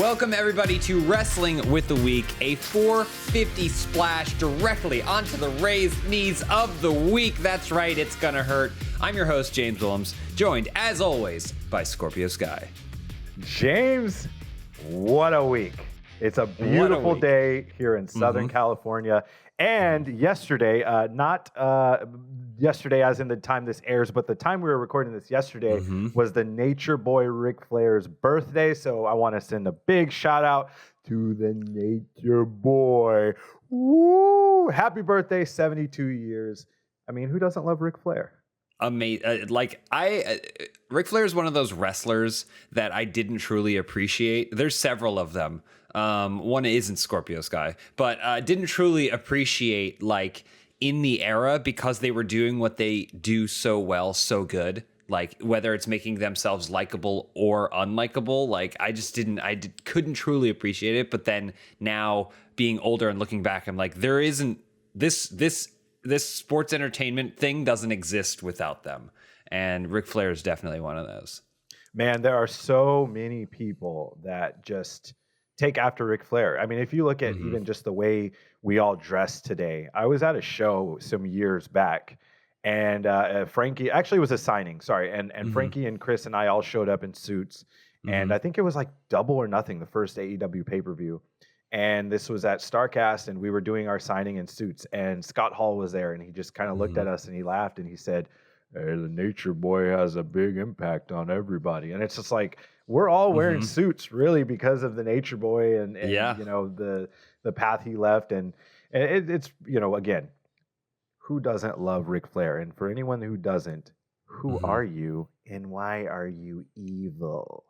Welcome, everybody, to Wrestling with the Week, a 450 splash directly onto the raised knees of the week. That's right, it's gonna hurt. I'm your host, James Willems, joined, as always, by Scorpio Sky. James, what a week. It's a beautiful day here in Southern California. And yesterday, not yesterday as in the time this airs, but the time we were recording this yesterday was the Nature Boy Ric Flair's birthday. So I want to send a big shout out to the Nature Boy. Woo! Happy birthday, 72 years. I mean, who doesn't love Ric Flair? Amazing. Ric Flair is one of those wrestlers that I didn't truly appreciate. There's several of them. One isn't Scorpio Sky, but didn't truly appreciate like in the era because they were doing what they do so well, so good. Like whether it's making themselves likable or unlikable, like I couldn't truly appreciate it. But then now being older and looking back, I'm like, there isn't this sports entertainment thing doesn't exist without them. And Ric Flair is definitely one of those. Man, there are so many people that just take after Ric Flair. I mean, if you look at even just the way we all dress today, I was at a show some years back and Frankie, actually it was a signing, sorry. And Frankie and Chris and I all showed up in suits. And I think it was like Double or Nothing, the first AEW pay-per-view. And this was at StarCast and we were doing our signing in suits and Scott Hall was there and he just kind of looked at us and he laughed and he said, "Hey, the Nature Boy has a big impact on everybody." And it's just like, we're all wearing suits really because of the Nature Boy and you know, the path he left. And it's, you know, again, who doesn't love Ric Flair? And for anyone who doesn't, who are you and why are you evil?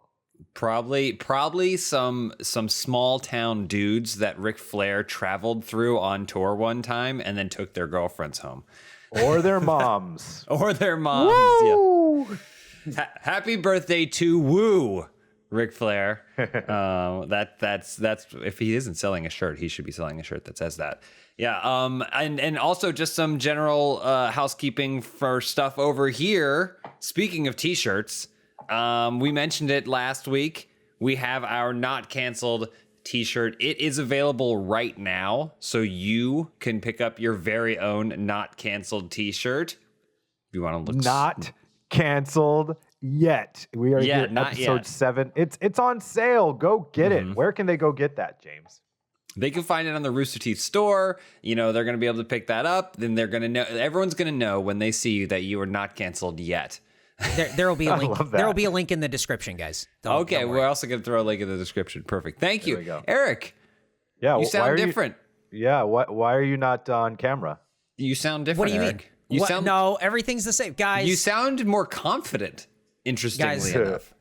Probably some small town dudes that Ric Flair traveled through on tour one time and then took their girlfriends home. Or their moms. Or their moms. Woo! Yeah. Happy birthday to Woo, Ric Flair. That's if he isn't selling a shirt, he should be selling a shirt that says that. Yeah. And also just some general housekeeping for stuff over here. Speaking of t-shirts, we mentioned it last week. We have our not canceled t-shirt. It is available right now, so you can pick up your very own not canceled t-shirt. If you want to look not canceled yet. We are here episode 7. It's on sale. Go get it. Where can they go get that, James? They can find it on the Rooster Teeth store. You know, they're going to be able to pick that up. Then they're going to know. Everyone's going to know when they see you that you are not canceled yet. There will be a link. There will be a link in the description, guys. Don't we're also going to throw a link in the description. Perfect. Thank you, Eric. Yeah, you sound different. Why are you not on camera? You sound different. What do you Eric. mean? No, everything's the same, guys. You sound more confident. Interestingly enough.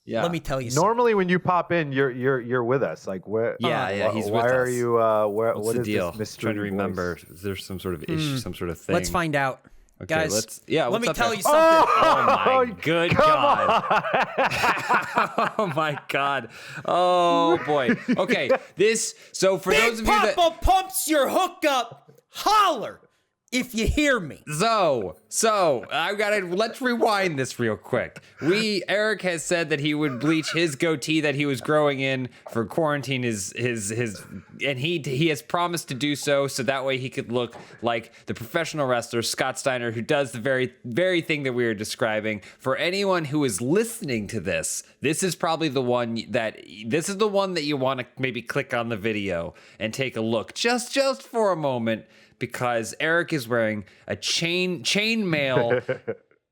Yeah. Let me tell you something. Normally, when you pop in, you're with us. Like, where? He's with us. Why are you? What is the deal? This mystery Trying to remember. voice? Is there some sort of issue, some sort of thing? Let's find out. Okay, guys, let me tell you something. Oh my good God. Oh my God. Oh boy. Okay. So for Big those of you that Papa pumps your hookup, holler if you hear me. So let's rewind this real quick. Eric has said that he would bleach his goatee that he was growing in for quarantine and he has promised to do so that way he could look like the professional wrestler Scott Steiner, who does the very, very thing that we were describing. For anyone who is listening to this is probably the one that you want to maybe click on the video and take a look just for a moment. Because Eric is wearing a chainmail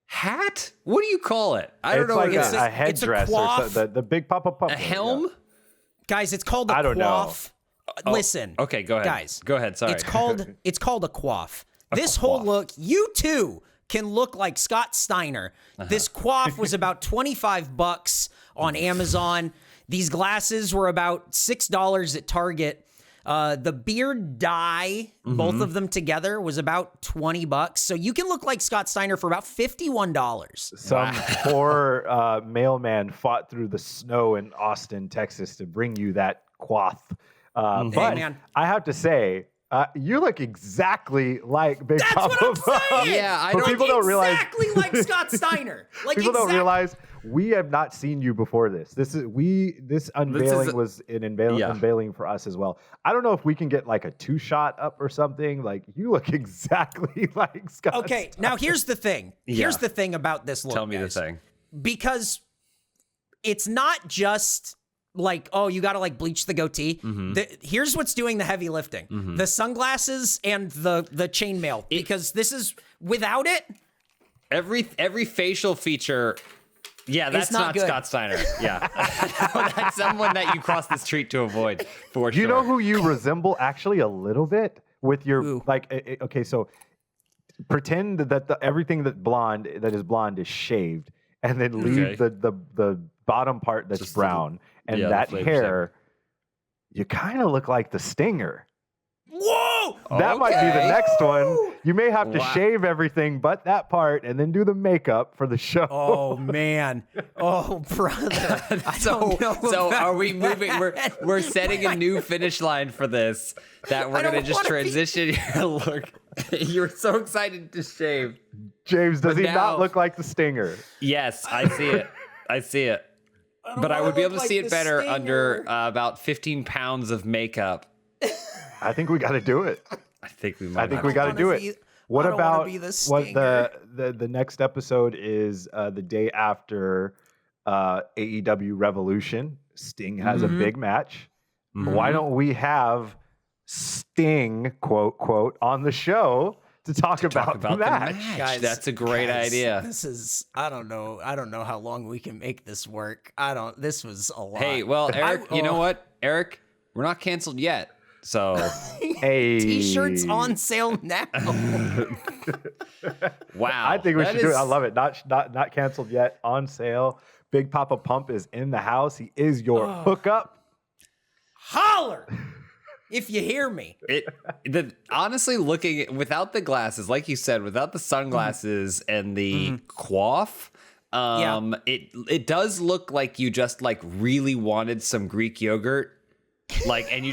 hat. What do you call it? I don't know. It's like a headdress or the Big Papa Pump. A helm? Yeah. Guys, it's called a I don't coif. know. Listen. Okay, go ahead. Guys. Go ahead, sorry. It's called a coif. This whole look, you too can look like Scott Steiner. This coif was about $25 on Amazon. These glasses were about $6 at Target. The beard dye, both of them together, was about $20. So you can look like Scott Steiner for about $51. Some poor mailman fought through the snow in Austin, Texas to bring you that coif. But man. I have to say, You look exactly like Big That's Papa what I'm Pump. saying. Yeah, I But don't- people don't realize exactly like Scott Steiner. Like people don't exact- realize we have not seen you before this. This unveiling was an unveiling for us as well. I don't know if we can get like a 2-shot up or something. Like you look exactly like Scott. Okay, now here's the thing. Here's the thing about this look. Tell me guys. the thing. Because it's not just like, oh, you got to like bleach the goatee. Here's what's doing the heavy lifting: the sunglasses and the chainmail. Because this is without it. Every facial feature. Yeah, that's not not good. Scott Steiner. Yeah. That's someone that you cross the street to avoid, for Do you sure. know who you resemble actually a little bit with your Who? like? Okay, so pretend that everything that is blonde is shaved, and then leave the bottom part that's Just brown, and the that flavor hair. You kind of look like the Stinger. Whoa! That might be the Okay. next one. You may have to Wow. shave everything but that part, and then do the makeup for the show. Oh man! Oh brother! I don't know So about are we moving? that. We're setting a new finish line for this. That we're I don't gonna just wanna be- transition your look. You're so excited to shave. James, does But he now- not look like the Stinger? Yes, I see it. I see it. But I would be able to look see like it the better under Stinger. about 15 pounds of makeup. I think we got to do it. I think we might. I think have we to. got to wanna do it. be- What I don't wanna about be the what Stinger. the next episode is the day after AEW Revolution? Sting has a big match. Why don't we have Sting quote quote on the show to talk about the match? Guys, that's a great idea. This is I don't know how long we can make this work. This was a lot. Hey, well, Eric, you know what? Eric, we're not canceled yet. So, Hey, T-shirts on sale now. wow. I think we That should do it. is- I love it. Not canceled yet. On sale. Big Papa Pump is in the house. He is your hookup. Holler if you hear me. Honestly, looking without the glasses, like you said, without the sunglasses and the coif, it does look like you just like really wanted some Greek yogurt. Like, and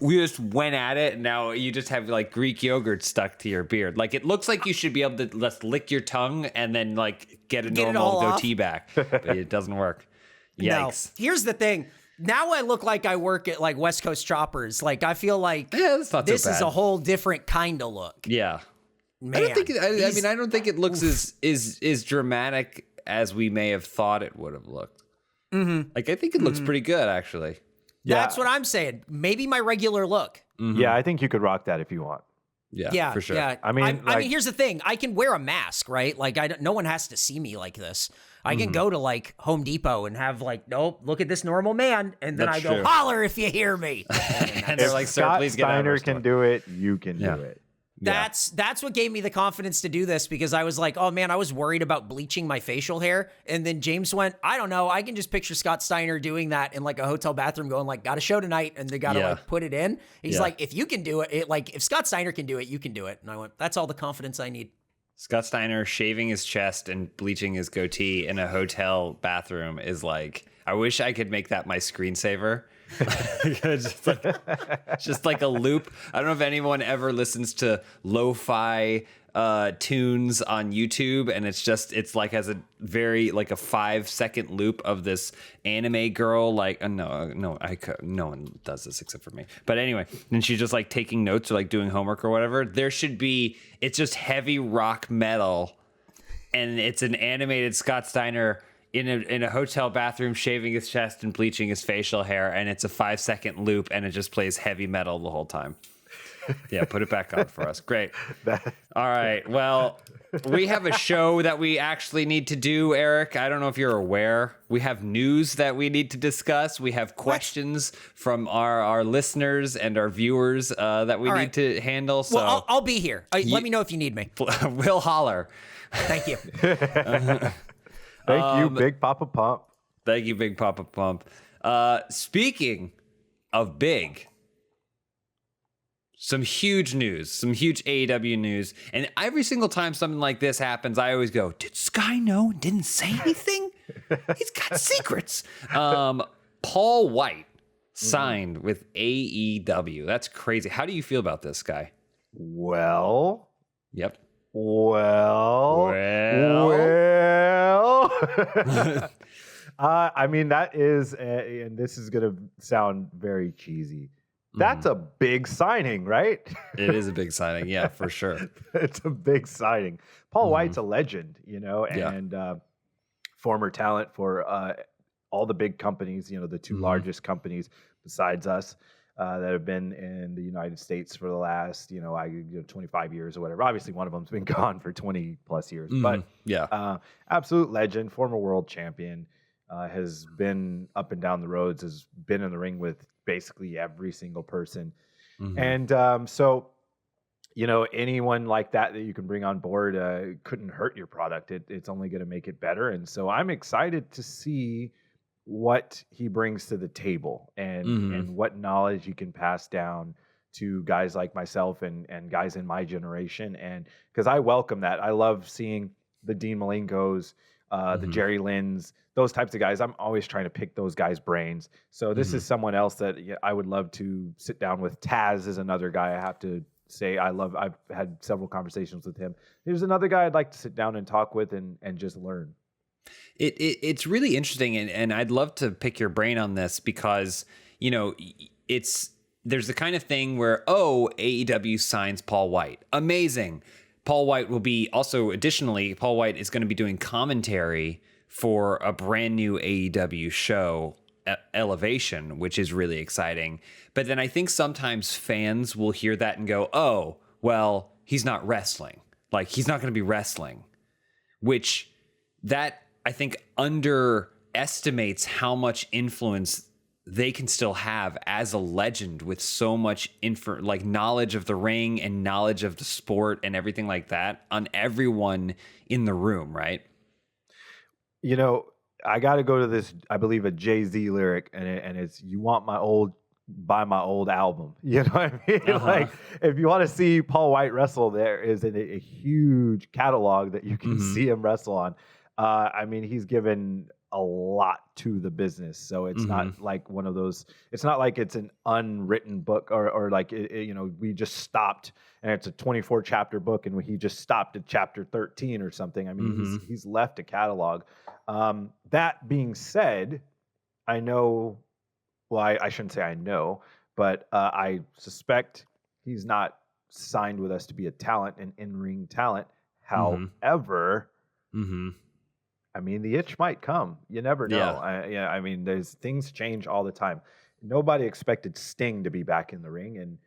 we just went at it, and now you just have like Greek yogurt stuck to your beard. Like, it looks like you should be able to just lick your tongue and then like get a Get it normal all off? goatee back, but it doesn't work. Yikes! No. Here's the thing. Now I look like I work at like West Coast Choppers. Like I feel like Yeah, that's not this so bad. is a whole different kind of look. Yeah, Man, I don't think. I these- mean, I don't think it looks as dramatic as we may have thought it would have looked. Like, I think it looks pretty good, actually. That's what I'm saying. Maybe my regular look. Yeah, I think you could rock that if you want. Yeah, Yeah, for sure. Yeah. I mean, I like- mean, here's the thing. I can wear a mask, right? Like, no one has to see me like this. I can go to like Home Depot and have like, nope, look at this normal man, and then That's I go, true. holler if you hear me. And they're If like, "Sir, Scott please get out of Steiner our can store." do it, you can Yeah. do it. That's what gave me the confidence to do this, because I was like, oh man, I was worried about bleaching my facial hair. And then James went, I don't know. I can just picture Scott Steiner doing that in like a hotel bathroom going like, got a show tonight. And they got to Yeah. like put it in. He's Yeah. like, if you can do it, like if Scott Steiner can do it, you can do it. And I went, that's all the confidence I need. Scott Steiner shaving his chest and bleaching his goatee in a hotel bathroom is like, I wish I could make that my screensaver. just like a loop. I don't know if anyone ever listens to lo-fi tunes on YouTube, and it's like as a very like a 5-second loop of this anime girl. Like no one does this except for me. But anyway, and she's just like taking notes or like doing homework or whatever. It's just heavy rock metal, and it's an animated Scott Steiner in a hotel bathroom shaving his chest and bleaching his facial hair, and it's a 5-second loop, and it just plays heavy metal the whole time. Yeah, put it back on for us. Great. All right. Well, we have a show that we actually need to do, Eric. I don't know if you're aware. We have news that we need to discuss. We have questions from our listeners and our viewers that we All need right. to handle. So Well, I'll be here. Let me know if you need me. we'll holler. Thank you. Thank you, Big Papa Pump. Thank you, Big Papa Pump. Speaking of big, some huge news, some huge AEW news. And every single time something like this happens, I always go, did Sky know and didn't say anything? He's got secrets. Paul White signed with AEW. That's crazy. How do you feel about this guy? Well, Yep. well. I mean, that is, and this is going to sound very cheesy. That's a big signing, right? It is a big signing. Yeah, for sure. It's a big signing. Paul White's a legend, you know, and former talent for all the big companies, you know, the two largest companies besides us that have been in the United States for the last, 25 years or whatever. Obviously, one of them's been gone for 20 plus years, but absolute legend, former world champion, has been up and down the roads, has been in the ring with basically every single person. And so, you know, anyone like that you can bring on board couldn't hurt your product. It's only going to make it better. And so I'm excited to see what he brings to the table and what knowledge he can pass down to guys like myself and guys in my generation. And because I welcome that. I love seeing the Dean Malenkos, the Jerry Lynn's, those types of guys. I'm always trying to pick those guys' brains. So this is someone else that I would love to sit down with. Taz is another guy I have to say I've had several conversations with him. There's another guy I'd like to sit down and talk with and just learn. It's really interesting, and I'd love to pick your brain on this because, you know, there's the kind of thing where, AEW signs Paul White. Amazing. Paul White will be additionally, Paul White is going to be doing commentary for a brand new AEW show, Elevation, which is really exciting. But then I think sometimes fans will hear that and go, oh, well, he's not wrestling. Like, he's not going to be wrestling, which that I think underestimates how much influence they can still have as a legend with so much knowledge of the ring and knowledge of the sport and everything like that on everyone in the room, right? You know, I got to go to this, I believe, a Jay-Z lyric, and it's, you want buy my old album. You know what I mean? Like, if you want to see Paul White wrestle, there is a huge catalog that you can see him wrestle on. I mean, he's given a lot to the business. So it's not like one of those, it's not like it's an unwritten book or like, we just stopped and it's a 24 chapter book and he just stopped at chapter 13 or something. I mean, he's left a catalog. That being said, I know, well, I shouldn't say I know, but I suspect he's not signed with us to be a talent, an in-ring talent. However, I mean, the itch might come. You never know. I mean, there's things change all the time. Nobody expected Sting to be back in the ring, and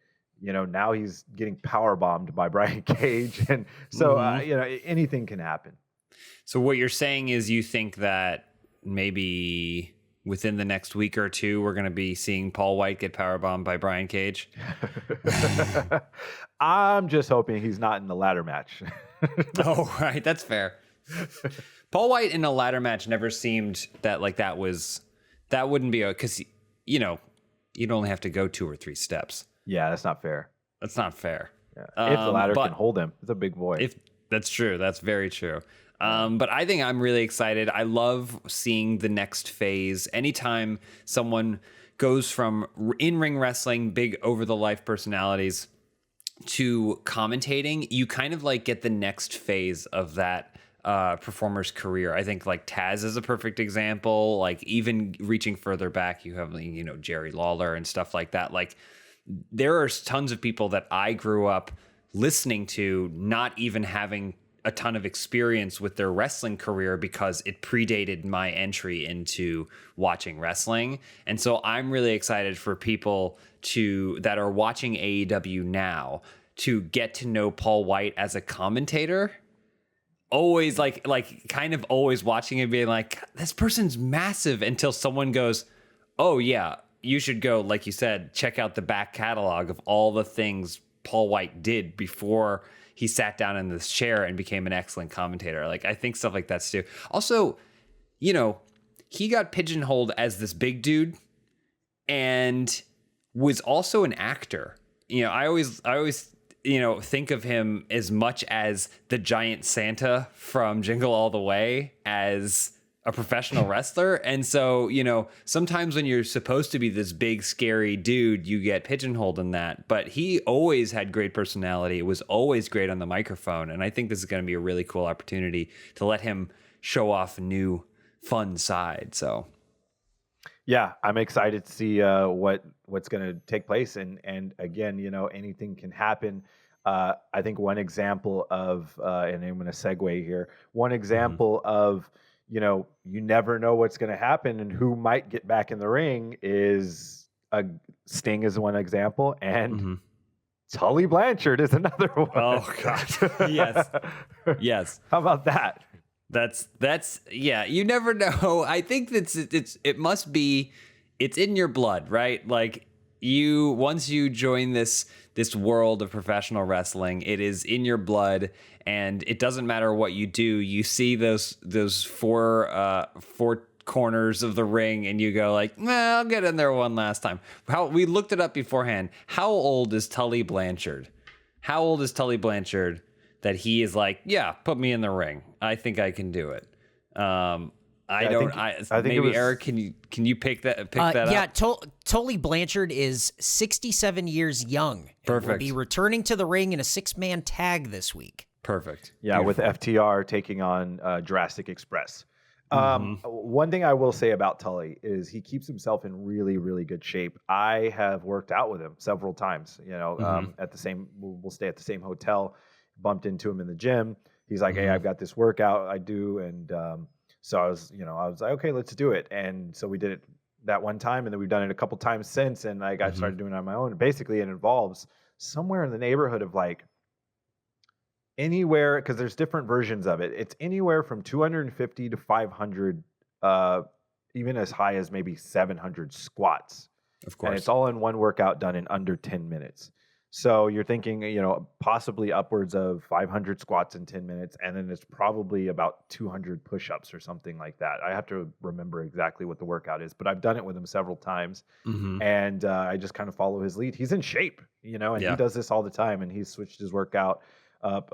now he's getting power bombed by Brian Cage, and so anything can happen. So what you're saying is you think that maybe within the next week or two we're going to be seeing Paul White get power bombed by Brian Cage? I'm just hoping he's not in the ladder match. Oh, right, that's fair. Paul White in a ladder match never seemed that wouldn't be because you'd only have to go 2 or 3 steps. Yeah, that's not fair. That's not fair. Yeah. If the ladder can hold him, it's a big boy. If that's true, that's very true. But I think I'm really excited. I love seeing the next phase. Anytime someone goes from in-ring wrestling, big over-the-life personalities, to commentating, you kind of like get the next phase of that performer's career. I think like Taz is a perfect example. Like even reaching further back, you have Jerry Lawler and stuff like that. Like there are tons of people that I grew up listening to, not even having a ton of experience with their wrestling career because it predated my entry into watching wrestling. And so I'm really excited for people that are watching AEW now to get to know Paul White as a commentator. Always like kind of always watching and being like, this person's massive, until someone goes, oh yeah, you should go, like you said, check out the back catalog of all the things Paul White did before he sat down in this chair and became an excellent commentator. Like, I think stuff like that's too. Also, he got pigeonholed as this big dude and was also an actor. I always think of him as much as the giant Santa from Jingle All the Way as a professional wrestler. And so, sometimes when you're supposed to be this big, scary dude, you get pigeonholed in that. But he always had great personality. It was always great on the microphone. And I think this is going to be a really cool opportunity to let him show off a new fun side. So, yeah, I'm excited to see what's going to take place. And again, anything can happen. I think one example of, and I'm going to segue here, one example of, you never know what's going to happen and who might get back in the ring is Sting is one example, and Tully Blanchard is another one. Oh God, yes. How about that? That's yeah. You never know. I think it's in your blood, right? Like once you join this world of professional wrestling, it is in your blood, and it doesn't matter what you do. You see those four corners of the ring, and you go like, I'll get in there one last time. We looked it up beforehand. How old is Tully Blanchard? How old is Tully Blanchard that he is like, yeah, put me in the ring. I think I can do it. I think maybe Eric, can you pick that up? Yeah, Tully Blanchard is 67 years young. Perfect. Will be returning to the ring in a 6-man tag this week. Perfect. Yeah, beautiful. With FTR taking on Jurassic Express. One thing I will say about Tully is he keeps himself in really, really good shape. I have worked out with him several times. We'll stay at the same hotel. Bumped into him in the gym. He's like, hey, I've got this workout I do, and so I was like, okay, let's do it. And so we did it that one time, and then we've done it a couple times since. And I started doing it on my own. Basically, it involves somewhere in the neighborhood of like anywhere, because there's different versions of it. It's anywhere from 250 to 500, even as high as maybe 700 squats. Of course. And it's all in one workout done in under 10 minutes. So you're thinking, possibly upwards of 500 squats in 10 minutes, and then it's probably about 200 push-ups or something like that. I have to remember exactly what the workout is, but I've done it with him several times, and I just kind of follow his lead. He's in shape, and he does this all the time, and he's switched his workout up.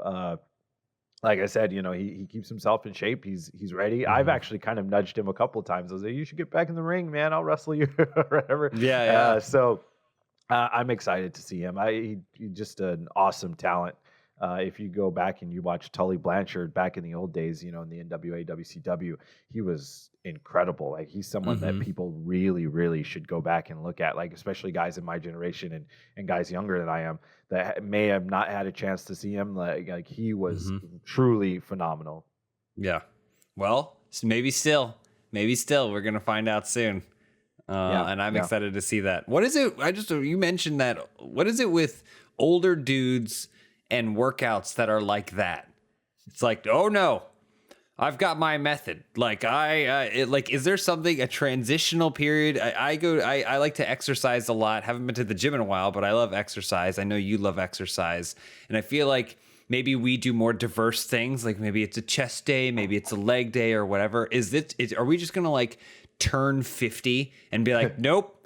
Like I said, he keeps himself in shape. He's ready. I've actually kind of nudged him a couple of times. I was like, you should get back in the ring, man. I'll wrestle you or whatever. Yeah. I'm excited to see him. He's just an awesome talent. If you go back and you watch Tully Blanchard back in the old days, in the NWA, WCW, he was incredible. Like he's someone that people really, really should go back and look at, like especially guys in my generation and guys younger than I am that may have not had a chance to see him. Like he was truly phenomenal. Yeah. Well, maybe still we're going to find out soon. And I'm excited to see that. What is it? You mentioned that. What is it with older dudes and workouts that are like that? It's like, oh no, I've got my method. Like is there a transitional period? I like to exercise a lot. Haven't been to the gym in a while, but I love exercise. I know you love exercise. And I feel like maybe we do more diverse things. Like maybe it's a chest day, maybe it's a leg day or whatever. Are we just going to turn 50 and be like, nope,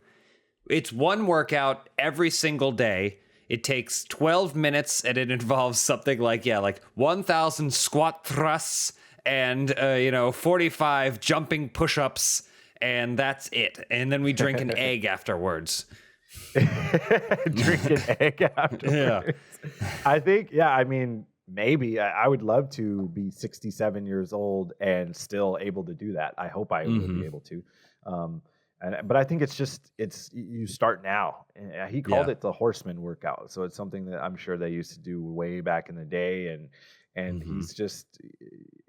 it's one workout every single day. It takes 12 minutes and it involves something like 1,000 squat thrusts and 45 jumping push-ups, and that's it. And then we drink an egg afterwards. Drink an egg afterwards. Yeah. I think, maybe I would love to be 67 years old and still able to do that. I hope I will be able to. But I think you start now. And he called it the horseman workout. So it's something that I'm sure they used to do way back in the day. And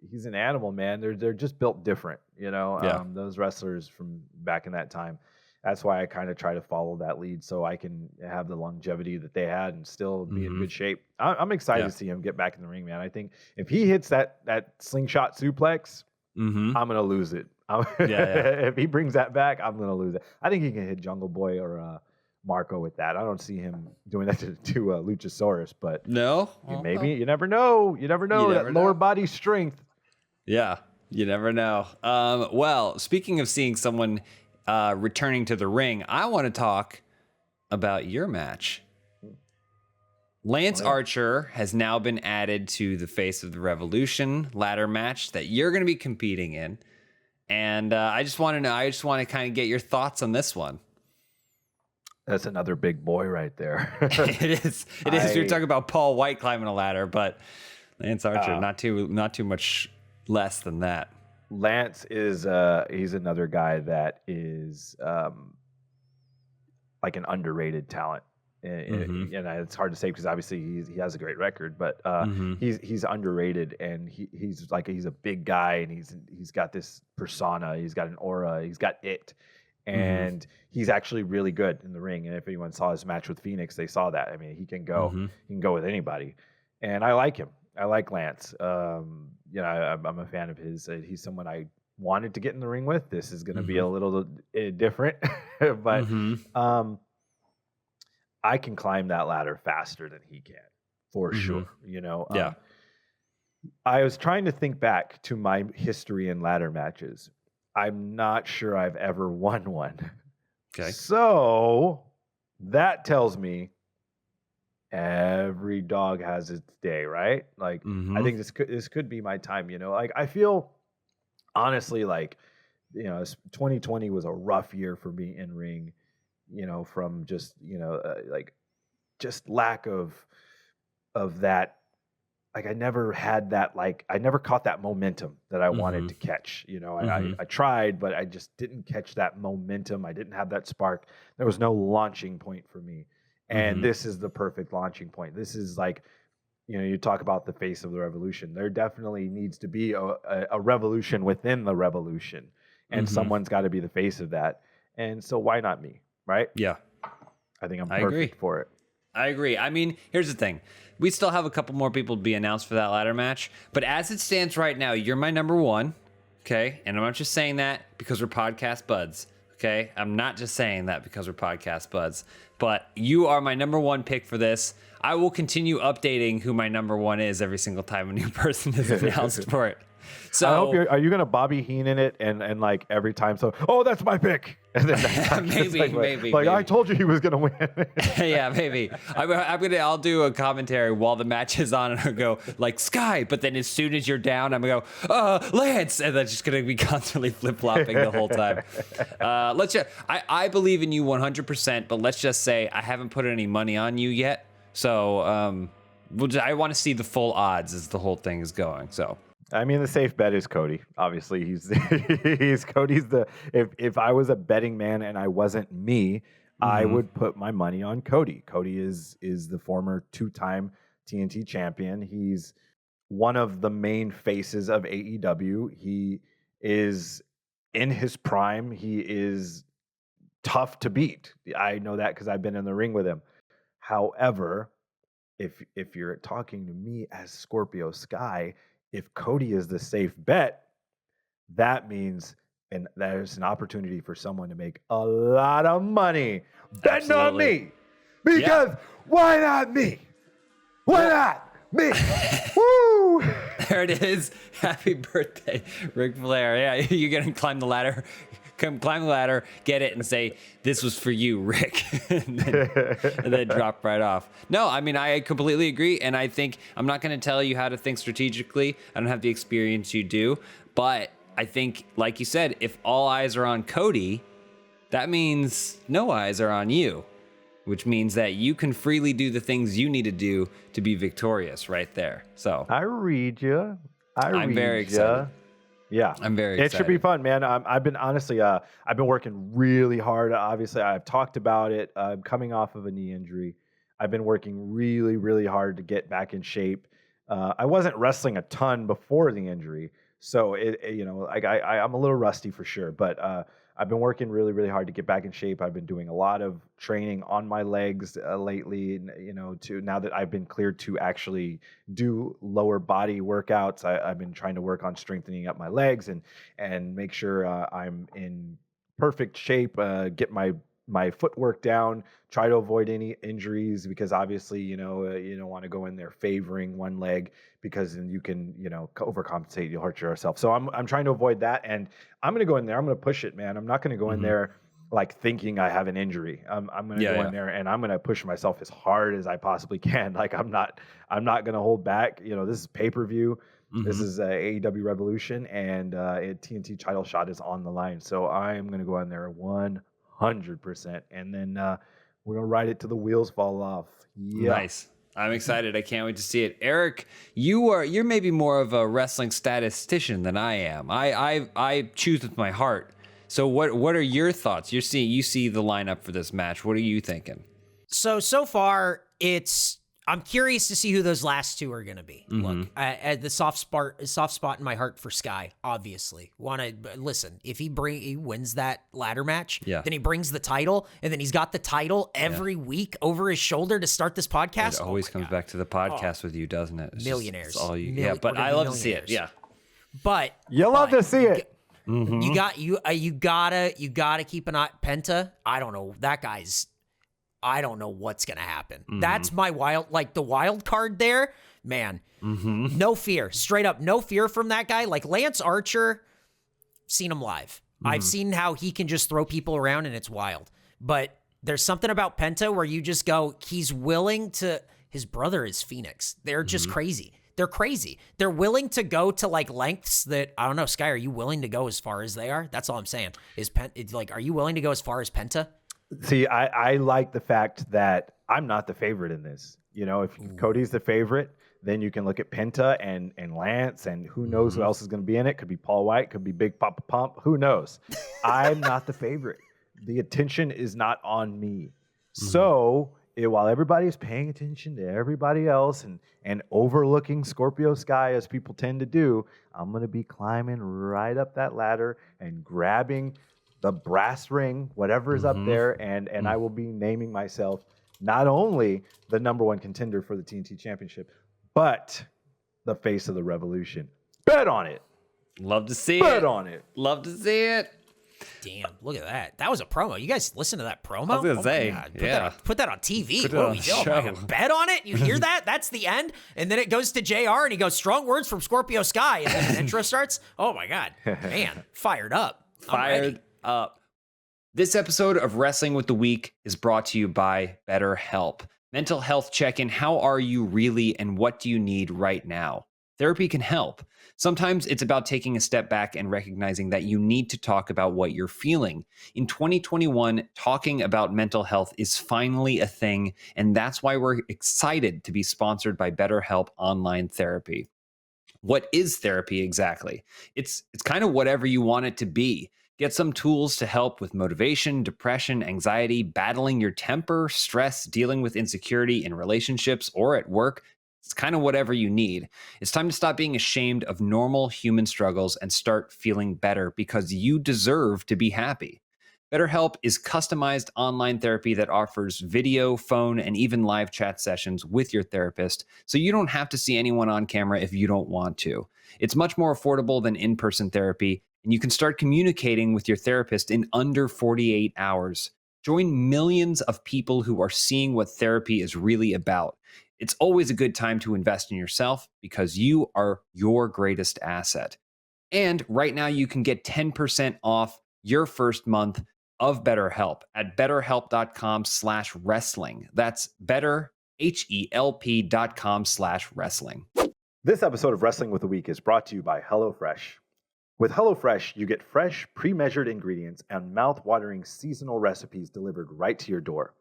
he's an animal, man. They're just built different, those wrestlers from back in that time. That's why I kind of try to follow that lead so I can have the longevity that they had and still be in good shape. I'm excited to see him get back in the ring, man. I think if he hits that slingshot suplex, I'm going to lose it. If he brings that back, I'm going to lose it. I think he can hit Jungle Boy or Marco with that. I don't see him doing that to Luchasaurus, but no, maybe you never know. You never know that lower body strength. Yeah, you never know. Well, speaking of seeing someone returning to the ring, I want to talk about your match. Lance Archer has now been added to the Face of the Revolution ladder match that you're going to be competing in. And I just want to kind of get your thoughts on this one. That's another big boy right there. It is. You're talking about Paul White climbing a ladder, but Lance Archer, not too much less than that. Lance is he's another guy that is like an underrated talent. And it's hard to say because obviously he has a great record, but he's underrated, and he's a big guy, and he's got this persona, he's got an aura, he's got it, and he's actually really good in the ring. And if anyone saw his match with Phoenix, they saw that. I mean, he can go with anybody, and I like him. I like Lance. I'm a fan of his. He's someone I wanted to get in the ring with. This is going to be a little different, but I can climb that ladder faster than he can, for sure. I was trying to think back to my history in ladder matches. I'm not sure I've ever won one. Okay. So that tells me every dog has its day, right? Like, I think this could be my time. Like, I feel honestly like, 2020 was a rough year for me in ring. From just like just lack of that. Like, I never had that. Like, I never caught that momentum that I wanted to catch. I tried, but I just didn't catch that momentum. I didn't have that spark. There was no launching point for me. And this is the perfect launching point. This is like, you talk about the face of the revolution. There definitely needs to be a revolution within the revolution, and someone's got to be the face of that. And so why not me, right? Yeah. I think I'm perfect for it. I agree. I mean, here's the thing. We still have a couple more people to be announced for that ladder match, but as it stands right now, you're my number one, okay? And I'm not just saying that because we're podcast buds, okay? I'm not just saying that because we're podcast buds, but you are my number one pick for this. I will continue updating who my number one is every single time a new person is announced for it. So I hope are you going to Bobby Heenan it and like every time? So, that's my pick. And then next time maybe. I told you he was going to win. Yeah, maybe. I'll do a commentary while the match is on, and I'll go like Sky, but then as soon as you're down, I'm gonna go Lance, and that's just gonna be constantly flip flopping the whole time. I believe in you 100%, but let's just say I haven't put any money on you yet, so I want to see the full odds as the whole thing is going. So. I mean, the safe bet is Cody. Obviously, he's Cody's the. If I was a betting man and I wasn't me, I would put my money on Cody. Cody is the former 2-time TNT champion. He's one of the main faces of AEW. He is in his prime. He is tough to beat. I know that because I've been in the ring with him. However, if you're talking to me as Scorpio Sky, if Cody is the safe bet, that means and there's an opportunity for someone to make a lot of money betting on me. Because why not me? Why not me? Woo! There it is. Happy birthday, Ric Flair. Yeah, you're going to climb the ladder. Climb the ladder, get it, and say, this was for you, Rick. and then drop right off. No, I mean, I completely agree. And I think I'm not going to tell you how to think strategically. I don't have the experience you do. But I think, like you said, if all eyes are on Cody, that means no eyes are on you, which means that you can freely do the things you need to do to be victorious right there. So I read you. I'm very excited. Yeah, I'm very excited. It should be fun, man. I've been working really hard. Obviously, I've talked about it. I'm coming off of a knee injury. I've been working really, really hard to get back in shape. I wasn't wrestling a ton before the injury, so I'm a little rusty for sure. But I've been working really, really hard to get back in shape. I've been doing a lot of training on my legs lately, to now that I've been cleared to actually do lower body workouts. I've been trying to work on strengthening up my legs and make sure I'm in perfect shape, get my footwork down, try to avoid any injuries because obviously, you don't want to go in there favoring one leg because then you can, overcompensate, you'll hurt yourself. So I'm trying to avoid that, and I'm going to go in there. I'm going to push it, man. I'm not going to go in there like thinking I have an injury. I'm going to go in there and I'm going to push myself as hard as I possibly can. Like I'm not going to hold back. This is pay-per-view. This is AEW Revolution, and TNT title shot is on the line. So I am going to go on there 100%, and then we're going to ride it till the wheels fall off. Yeah. Nice. I'm excited. I can't wait to see it. Eric, you're maybe more of a wrestling statistician than I am. I choose with my heart. So what are your thoughts? You see the lineup for this match. What are you thinking? So far, I'm curious to see who those last two are going to be. Look, the soft spot in my heart for Sky, obviously. Listen, if he wins that ladder match, then he brings the title, and then he's got the title every week over his shoulder to start this podcast. It always comes back to the podcast with you, doesn't it? It's millionaires. Just, it's all you, but I love to see it. Yeah. But you love to see it. You gotta keep an eye. Penta, I don't know. I don't know what's gonna happen. That's my the wild card there, man. No fear, straight up, no fear from that guy. Like Lance Archer, seen him live. I've seen how he can just throw people around, and it's wild. But there's something about Penta where you just go, he's willing to. His brother is Phoenix. They're just crazy. They're crazy. They're willing to go to lengths that, I don't know, Sky, are you willing to go as far as they are? That's all I'm saying. Are you willing to go as far as Penta? See, I like the fact that I'm not the favorite in this. You know, if Cody's the favorite, then you can look at Penta and Lance, and who knows who else is going to be in it. Could be Paul White, could be Big Papa Pump. Who knows? I'm not the favorite. The attention is not on me. So while everybody's paying attention to everybody else and overlooking Scorpio Sky, as people tend to do, I'm going to be climbing right up that ladder and grabbing the brass ring, whatever is up there, and I will be naming myself not only the number one contender for the TNT Championship, but the face of the Revolution. Bet on it. Love to see Bet it. on it. Love to see it. Damn, look at that. That was a promo. You guys listen to that promo? I was gonna say, Put that on TV. Put it What on are we the doing? show. Like a bet on it? You hear that? That's the end. And then it goes to JR and he goes, strong words from Scorpio Sky. And then the intro starts. Oh my God. Man, fired up. Fired up. This episode of Wrestling with the Week is brought to you by BetterHelp. Mental health check-in. How are you really, and what do you need right now? Therapy can help. Sometimes it's about taking a step back and recognizing that you need to talk about what you're feeling. In 2021, talking about mental health is finally a thing, and that's why we're excited to be sponsored by BetterHelp Online Therapy. What is therapy exactly? It's kind of whatever you want it to be. Get some tools to help with motivation, depression, anxiety, battling your temper, stress, dealing with insecurity in relationships or at work. It's kind of whatever you need. It's time to stop being ashamed of normal human struggles and start feeling better, because you deserve to be happy. BetterHelp is customized online therapy that offers video, phone, and even live chat sessions with your therapist, so you don't have to see anyone on camera if you don't want to. It's much more affordable than in-person therapy, and you can start communicating with your therapist in under 48 hours. Join millions of people who are seeing what therapy is really about. It's always a good time to invest in yourself, because you are your greatest asset. And right now you can get 10% off your first month of BetterHelp at betterhelp.com/wrestling. That's betterhelp.com/wrestling. This episode of Wrestling with the Week is brought to you by HelloFresh. With HelloFresh, you get fresh, pre-measured ingredients and mouth-watering seasonal recipes delivered right to your door.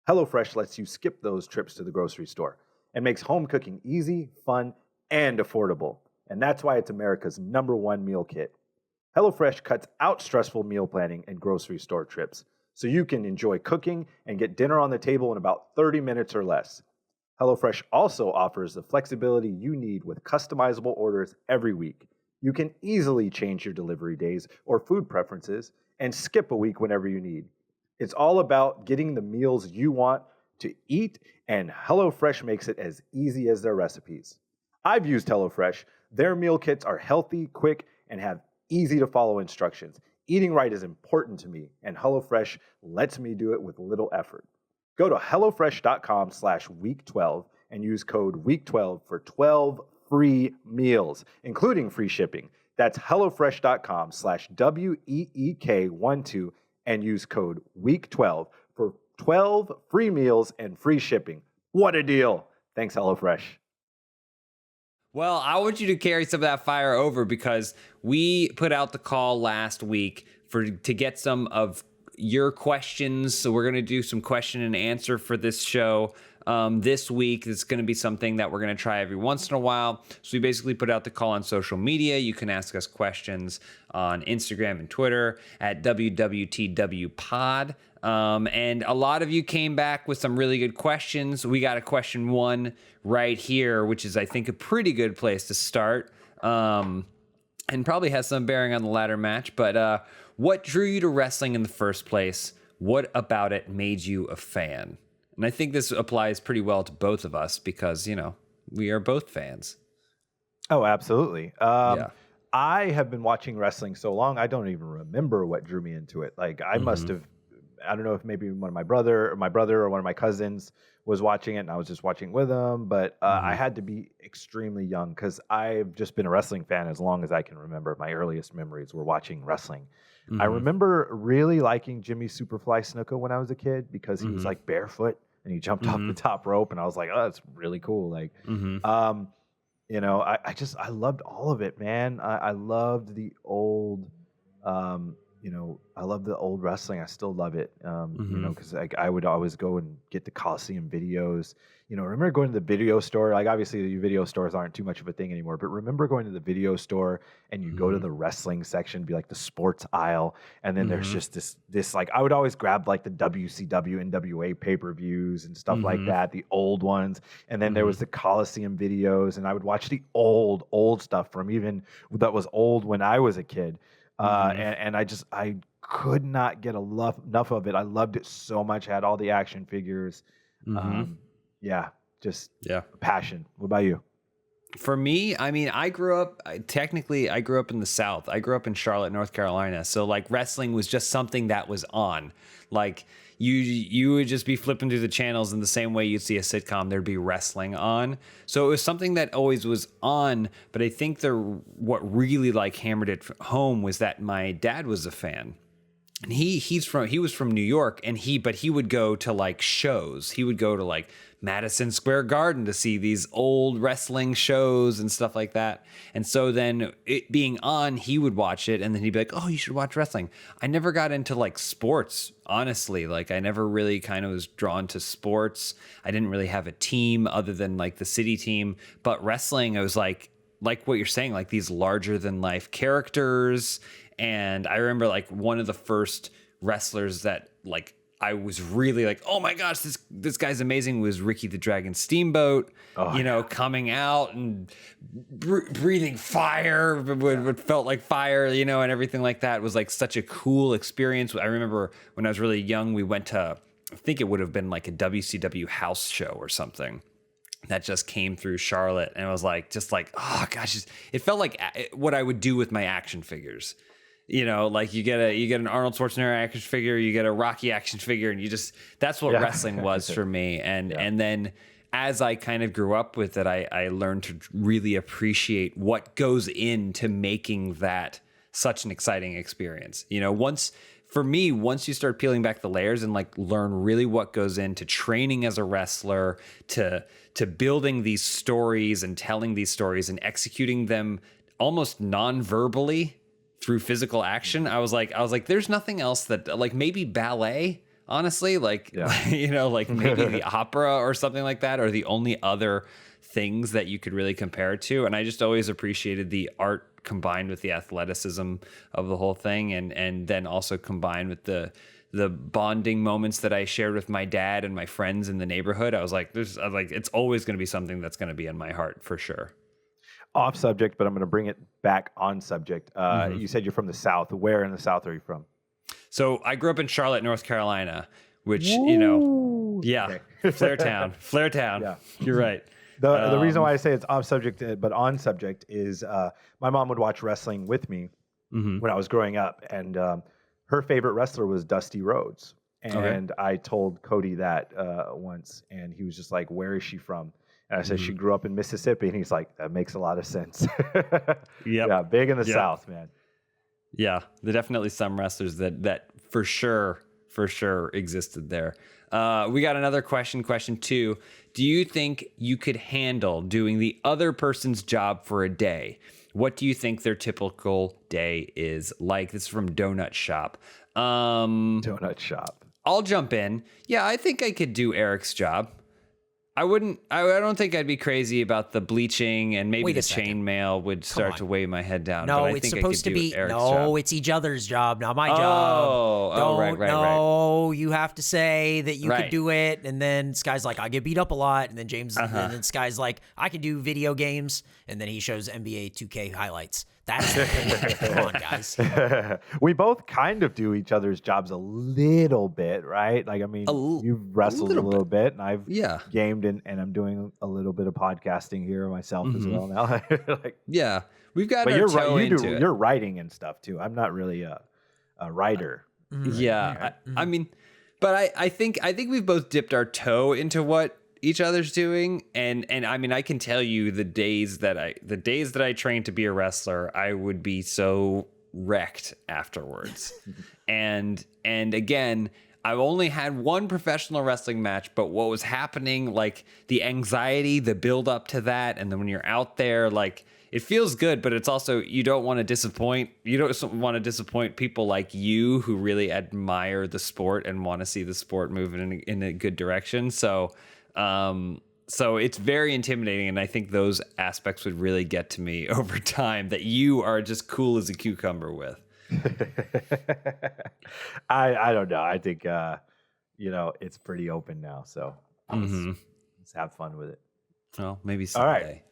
HelloFresh lets you skip those trips to the grocery store and makes home cooking easy, fun, and affordable. And that's why it's America's #1 meal kit. HelloFresh cuts out stressful meal planning and grocery store trips, so you can enjoy cooking and get dinner on the table in about 30 minutes or less. HelloFresh also offers the flexibility you need with customizable orders every week. You can easily change your delivery days or food preferences and skip a week whenever you need. It's all about getting the meals you want to eat, and HelloFresh makes it as easy as their recipes. I've used HelloFresh. Their meal kits are healthy, quick, and have easy-to-follow instructions. Eating right is important to me, and HelloFresh lets me do it with little effort. Go to HelloFresh.com/week12 and use code week12 for 12 free meals, including free shipping. That's HelloFresh.com/WEEK12 and use code week12 for 12 free meals and free shipping. What a deal. Thanks, HelloFresh. Well, I want you to carry some of that fire over because we put out the call last week to get some of your questions. So we're going to do some question and answer for this show. This week, it's going to be something that we're going to try every once in a while. So we basically put out the call on social media. You can ask us questions on Instagram and Twitter at WWTWpod. And a lot of you came back with some really good questions. We got a question 1 right here, which is, I think, a pretty good place to start. And probably has some bearing on the ladder match. But what drew you to wrestling in the first place? What about it made you a fan? And I think this applies pretty well to both of us because, we are both fans. Oh, absolutely. Yeah. I have been watching wrestling so long, I don't even remember what drew me into it. Like, I must have, I don't know if maybe my brother or one of my cousins was watching it and I was just watching with them. But I had to be extremely young because I've just been a wrestling fan as long as I can remember. My earliest memories were watching wrestling. I remember really liking Jimmy Superfly Snuka when I was a kid because he was like barefoot and he jumped off the top rope and I was like, oh, that's really cool. Like, I loved all of it, man. I loved the old, I love the old wrestling. I still love it, because I would always go and get the Coliseum videos. I remember going to the video store. Like, obviously, the video stores aren't too much of a thing anymore. But remember going to the video store and you go to the wrestling section, be like the sports aisle, and then there's just this like I would always grab like the WCW, NWA pay-per-views and stuff like that, the old ones, and then there was the Coliseum videos, and I would watch the old stuff from even that was old when I was a kid. And I could not get enough of it. I loved it so much. I had all the action figures. Passion. What about you? For me, I mean, I grew up in the South. I grew up in Charlotte, North Carolina. So like wrestling was just something that was on. Like you would just be flipping through the channels in the same way you'd see a sitcom, there'd be wrestling on. So it was something that always was on. But I think what really like hammered it home was that my dad was a fan. And he was from New York, and he would go to like shows. He would go to like Madison Square Garden to see these old wrestling shows and stuff like that. And so then it being on, he would watch it, and then he'd be like, "Oh, you should watch wrestling." I never got into like sports, honestly. Like I never really kind of was drawn to sports. I didn't really have a team other than like the city team. But wrestling, I was like what you're saying, like these larger than life characters. And I remember like one of the first wrestlers that like I was really like, oh my gosh, this guy's amazing, was Ricky the Dragon Steamboat, coming out and breathing fire, what felt like fire, and everything like that. It was like such a cool experience. I remember when I was really young, we went to, I think it would have been like a WCW house show or something that just came through Charlotte. And I was like, oh gosh, it felt like what I would do with my action figures. Like you get an Arnold Schwarzenegger action figure, you get a Rocky action figure, and that's what wrestling was for me. And then as I kind of grew up with it, I learned to really appreciate what goes into making that such an exciting experience. Once you start peeling back the layers and like learn really what goes into training as a wrestler, to building these stories and telling these stories and executing them almost non-verbally through physical action, I was like, there's nothing else that, like, maybe ballet, honestly, like, like maybe the opera or something like that, are the only other things that you could really compare it to. And I just always appreciated the art combined with the athleticism of the whole thing, and then also combined with the bonding moments that I shared with my dad and my friends in the neighborhood. I was like, it's always going to be something that's going to be in my heart for sure. Off subject, but I'm going to bring it back on subject. You said you're from the South. Where in the South are you from? So I grew up in Charlotte, North Carolina, which, Flair Town. Yeah. You're right. The reason why I say it's off subject, but on subject is my mom would watch wrestling with me when I was growing up. And her favorite wrestler was Dusty Rhodes. And I told Cody that once, and he was just like, "Where is she from?" And I said, she grew up in Mississippi. And he's like, that makes a lot of sense. Yeah, big in the South, man. Yeah, there are definitely some wrestlers that for sure for sure existed there. We got another question. Question 2. Do you think you could handle doing the other person's job for a day? What do you think their typical day is like? This is from Donut Shop. Donut Shop. I'll jump in. Yeah, I think I could do Eric's job. I don't think I'd be crazy about the bleaching, and maybe Wait a the second. chainmail would start to weigh my head down. No, but I it's think supposed I to could be. do Eric's No, job. it's each other's job, not my job. Oh, right. No, you have to say that you Right. could do it, and then Sky's like, I get beat up a lot, and then James, and then Sky's like, I can do video games, and then he shows NBA 2K highlights. That's come on, guys. We both kind of do each other's jobs a little bit, right? Like, I mean, you've wrestled a little bit, and I've gamed, and I'm doing a little bit of podcasting here myself as well now. Like, Yeah, we've got but our toe into it. you're writing and stuff too. I'm not really a writer. Yeah, I mean, but I think we've both dipped our toe into what each other's doing, and I mean, I can tell you the days that I trained to be a wrestler, I would be so wrecked afterwards. and again, I've only had one professional wrestling match, but what was happening, like the anxiety, the build up to that, and then when you're out there, like it feels good, but it's also, you don't want to disappoint people like you who really admire the sport and want to see the sport moving in a good direction. So it's very intimidating, and I think those aspects would really get to me over time, that you are just cool as a cucumber with. I don't know. I think it's pretty open now, so let's have fun with it. Well, maybe someday. All right.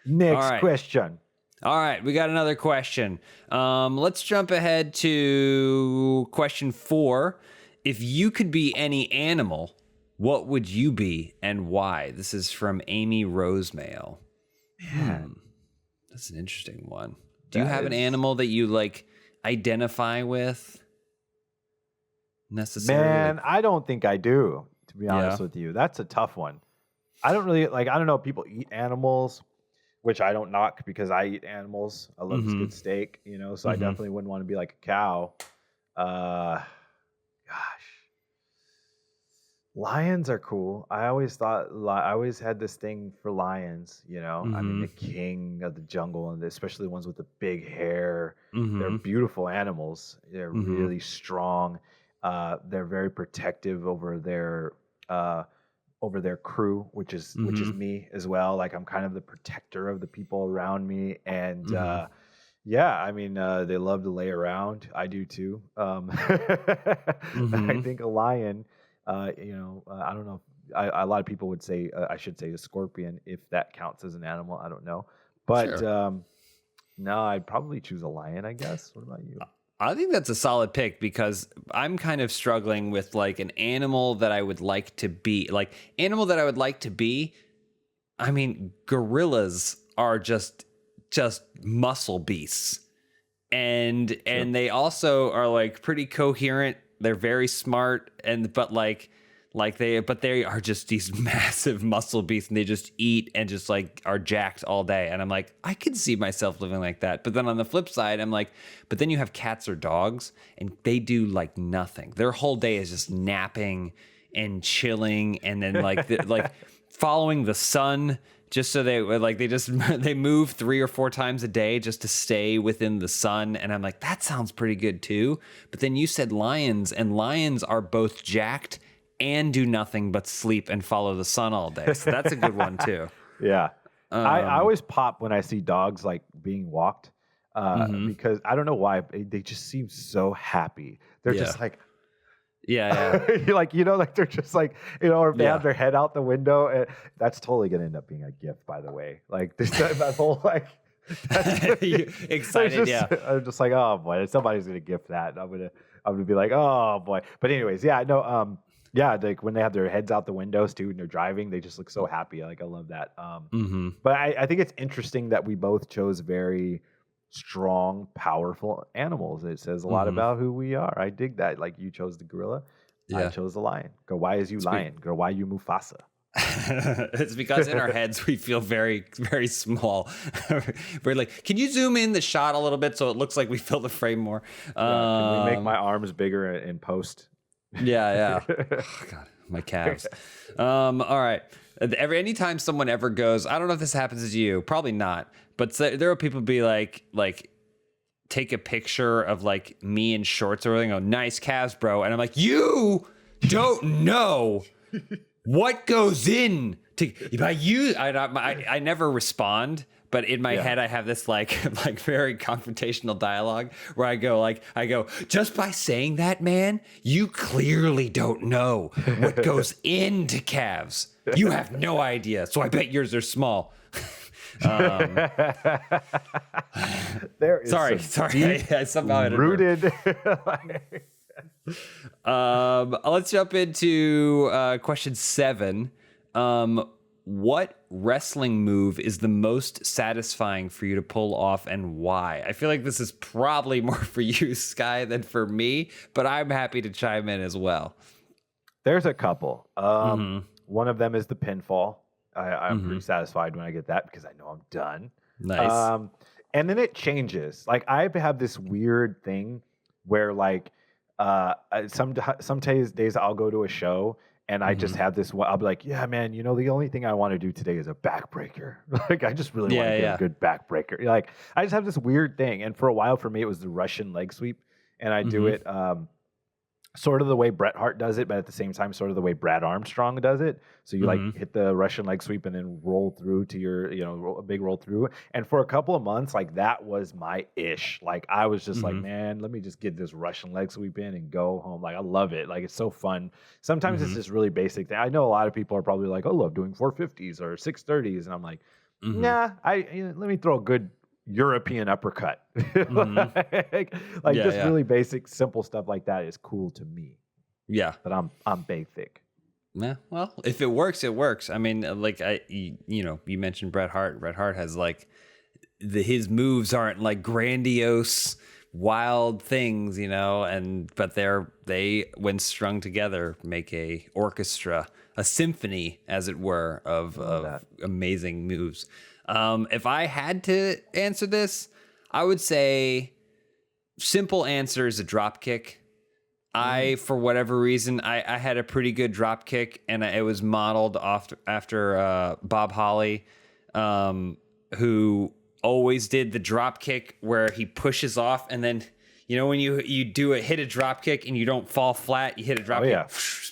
Next All right. question. All right, we got another question. Let's jump ahead to question 4. If you could be any animal, what would you be and why? This is from Amy Rosemail. That's an interesting one. Do you have an animal that you like identify with necessarily? Man, I don't think I do, to be honest with you. That's a tough one. I don't really I don't know, people eat animals, which I don't knock because I eat animals. I love good steak, so I definitely wouldn't want to be like a cow. Lions are cool. I always had this thing for lions, I mean, the king of the jungle, and especially the ones with the big hair. They're beautiful animals. They're really strong. They're very protective over their crew, which is me as well. Like, I'm kind of the protector of the people around me, and I mean, they love to lay around. I do too. I think a lion. I don't know. A lot of people would say I should say a scorpion, if that counts as an animal. I don't know, but no, I'd probably choose a lion, I guess. What about you? I think that's a solid pick, because I'm kind of struggling with like an animal that I would like to be. Like, animal that I would like to be, I mean, gorillas are just muscle beasts, and they also are like pretty coherent. They're very smart, but they are just these massive muscle beasts, and they just eat and just like are jacked all day. And I'm like, I could see myself living like that. But then on the flip side, I'm like, but then you have cats or dogs, and they do like nothing. Their whole day is just napping and chilling, and then like following the sun. Just so they move 3 or 4 times a day just to stay within the sun. And I'm like, that sounds pretty good too. But then you said lions, and lions are both jacked and do nothing but sleep and follow the sun all day. So that's a good one too. Yeah. I always pop when I see dogs like being walked because I don't know why, they just seem so happy. They're just like, like they're just like, or if they have their head out the window, and that's totally gonna end up being a gift, by the way. Like this, that whole like, excited, I'm just like, oh boy, somebody's gonna gift that. I'm gonna be like, oh boy. But anyways, like when they have their heads out the windows too, and they're driving, they just look so happy. Like, I love that. But I think it's interesting that we both chose very strong, powerful animals. It says a lot about who we are. I dig that. Like, you chose the gorilla, I chose the lion. Girl, why is you lion? Girl, why you Mufasa? It's because in our heads we feel very, very small. We're like, can you zoom in the shot a little bit so it looks like we fill the frame more? Can we make my arms bigger in post? Yeah. Oh, God, my calves. All right. Anytime someone ever goes, I don't know if this happens to you, probably not, but there are people be like take a picture of like me in shorts or something. Oh, nice calves, bro. And I'm like, you don't know what goes in to I never respond. But in my head, I have this like very confrontational dialogue where I go, just by saying that, man, you clearly don't know what goes into calves. You have no idea. So I bet yours are small. There is sorry. I somehow rooted. Let's jump into question 7. What wrestling move is the most satisfying for you to pull off and why? I feel like this is probably more for you, Sky, than for me, but I'm happy to chime in as well. There's a couple. One of them is the pinfall. I'm pretty satisfied when I get that because I know I'm done. Nice. And then it changes. Like I have this weird thing where like some days I'll go to a show and I just have this. I'll be like, yeah, man. You know, the only thing I want to do today is a backbreaker. Like I just really want to get a good backbreaker. Like I just have this weird thing. And for a while, for me, it was the Russian leg sweep, and I do it. Sort of the way Bret Hart does it, but at the same time, sort of the way Brad Armstrong does it. So you like hit the Russian leg sweep and then roll through to your, a big roll through. And for a couple of months, like that was my ish. Like I was just like, man, let me just get this Russian leg sweep in and go home. Like I love it. Like it's so fun. Sometimes it's just really basic thing. I know a lot of people are probably like, I love doing 450s or 630s. And I'm like, nah, let me throw a good European uppercut. Really basic, simple stuff like that is cool to me. Yeah. But I'm basic. Yeah. Well, if it works, it works. I mean, like you mentioned Bret Hart. Bret Hart has like his moves aren't like grandiose, wild things, but they when strung together make a orchestra, a symphony, as it were, of amazing moves. If I had to answer this, I would say simple answer is a drop kick. For whatever reason, I had a pretty good drop kick, and it was modeled after Bob Holly, who always did the drop kick where he pushes off, and then when you hit a drop kick and you don't fall flat, you hit a drop kick,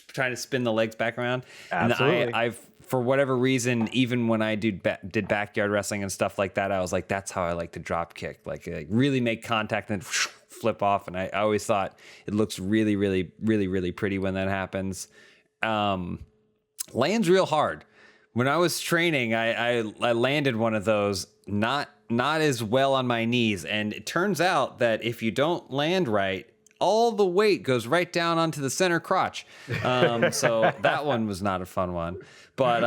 trying to spin the legs back around. Absolutely. And I've for whatever reason, even when I did backyard wrestling and stuff like that, I was like, that's how I like to drop kick, like really make contact and flip off. And I always thought it looks really, really, really, really pretty when that happens. Lands real hard. When I was training, I landed one of those, not as well on my knees. And it turns out that if you don't land right, all the weight goes right down onto the center crotch. So that one was not a fun one. But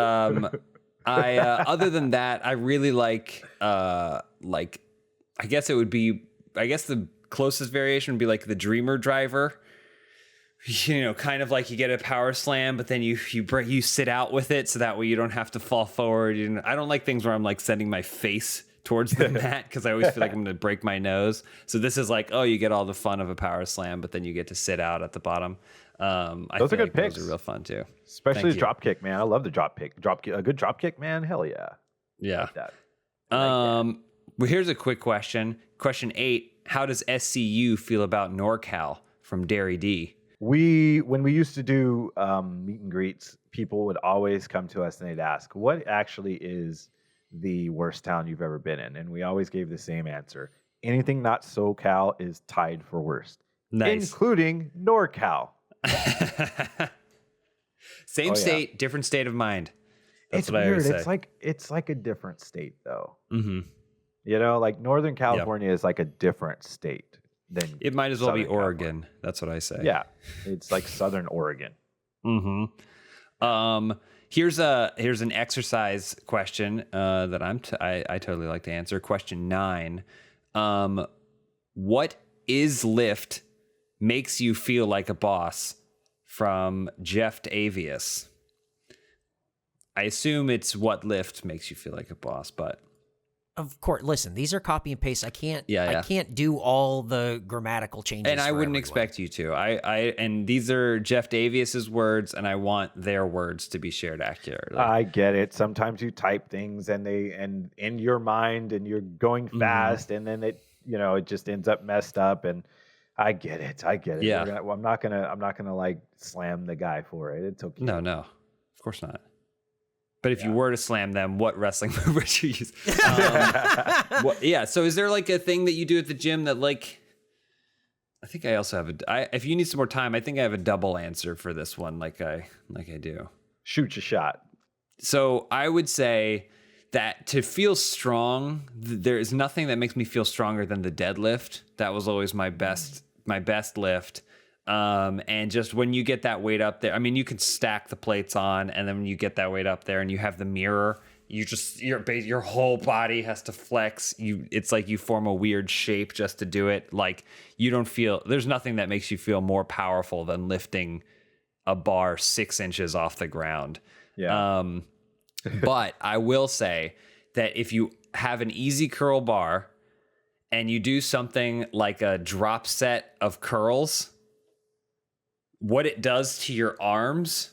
other than that, I really like I guess the closest variation would be like the Dreamer Driver. Kind of like you get a power slam, but then you sit out with it so that way you don't have to fall forward. I don't like things where I'm like sending my face towards the mat because I always feel like I'm going to break my nose. So this is like, you get all the fun of a power slam, but then you get to sit out at the bottom. Those are good picks. Those are real fun too. Especially the drop kick, man. I love the drop kick. A good drop kick, man. Hell yeah. Yeah. Like that. Well, here's a quick question. Question 8. How does SCU feel about NorCal from Derry D? When we used to do meet and greets, people would always come to us and they'd ask, what actually is the worst town you've ever been in? And we always gave the same answer. Anything not SoCal is tied for worst. Nice. Including NorCal. Same state, different state of mind. That's it's what weird. I always say. It's like a different state though. Mm-hmm. Like Northern California is like a different state than it might as well Southern be Oregon. California. That's what I say. Yeah. It's like Southern Oregon. Mm-hmm. Here's an exercise question that I totally like to answer. Question 9. What is lift makes you feel like a boss? From Jeff Avius. I assume it's what lift makes you feel like a boss, but of course, listen, these are copy and paste. I can't do all the grammatical changes. And I wouldn't expect you to. And these are Jeff Davis's words, and I want their words to be shared accurately. I get it. Sometimes you type things and in your mind and you're going fast and then it just ends up messed up, and I get it. Yeah. I'm not gonna like slam the guy for it. It's okay. No, of course not. But if you were to slam them, what wrestling move would you use? So is there like a thing that you do at the gym that like, I think I also have if you need some more time, I think I have a double answer for this one. Like I do. Shoot your shot. So I would say that to feel strong, there is nothing that makes me feel stronger than the deadlift. That was always my best lift. And just when you get that weight up there, I mean, you can stack the plates on, and then when you get that weight up there and you have the mirror, your whole body has to flex. It's like you form a weird shape just to do it. Like there's nothing that makes you feel more powerful than lifting a bar 6 inches off the ground. Yeah. But I will say that if you have an easy curl bar and you do something like a drop set of curls, what it does to your arms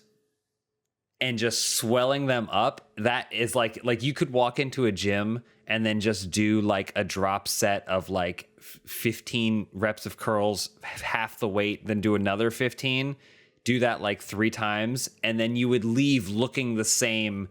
and just swelling them up, that is like you could walk into a gym and then just do like a drop set of like 15 reps of curls, half the weight, then do another 15, do that like 3 times, and then you would leave looking the same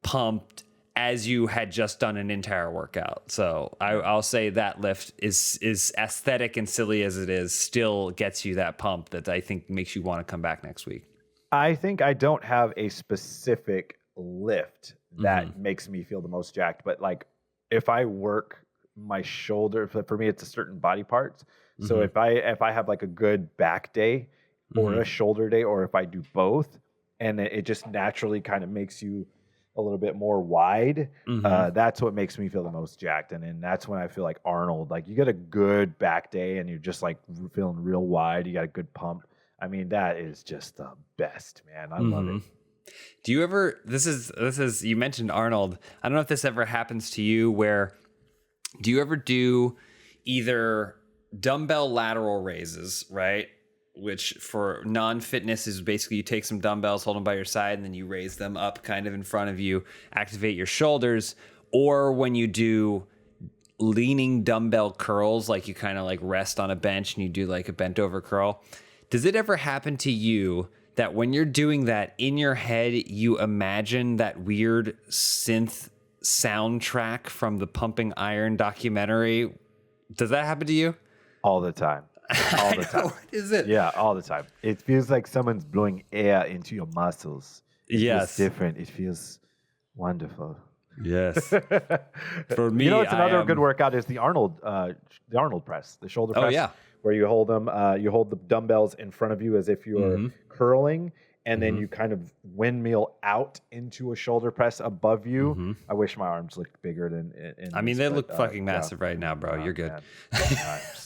pumped as you had just done an entire workout. So I'll say that lift is aesthetic and silly as it is, still gets you that pump that I think makes you want to come back next week. I think I don't have a specific lift that makes me feel the most jacked, but like if I work my shoulder, for me it's a certain body parts. So if I have like a good back day or a shoulder day, or if I do both, and it just naturally kind of makes you a little bit more wide, that's what makes me feel the most jacked. And then that's when I feel like Arnold, like you get a good back day and you're just like feeling real wide, you got a good pump. I mean, that is just the best, man. I love it. Do you ever, this is, you mentioned Arnold. I don't know if this ever happens to you, where do you ever do either dumbbell lateral raises, right? Which for non-fitness is basically you take some dumbbells, hold them by your side, and then you raise them up kind of in front of you, activate your shoulders. Or when you do leaning dumbbell curls, like you kind of like rest on a bench and you do like a bent over curl. Does it ever happen to you that when you're doing that in your head, you imagine that weird synth soundtrack from the Pumping Iron documentary? Does that happen to you? All the time. All the time. What is it? Yeah, all the time. It feels like someone's blowing air into your muscles. It Yes. feels different. It feels wonderful. Yes. For me, It's another good workout is the Arnold press, the shoulder press. Oh, yeah. Where you hold them, you hold the dumbbells in front of you as if you're curling, and then you kind of windmill out into a shoulder press above you. I wish my arms looked bigger than. I mean, they look fucking massive right now, bro. You're good.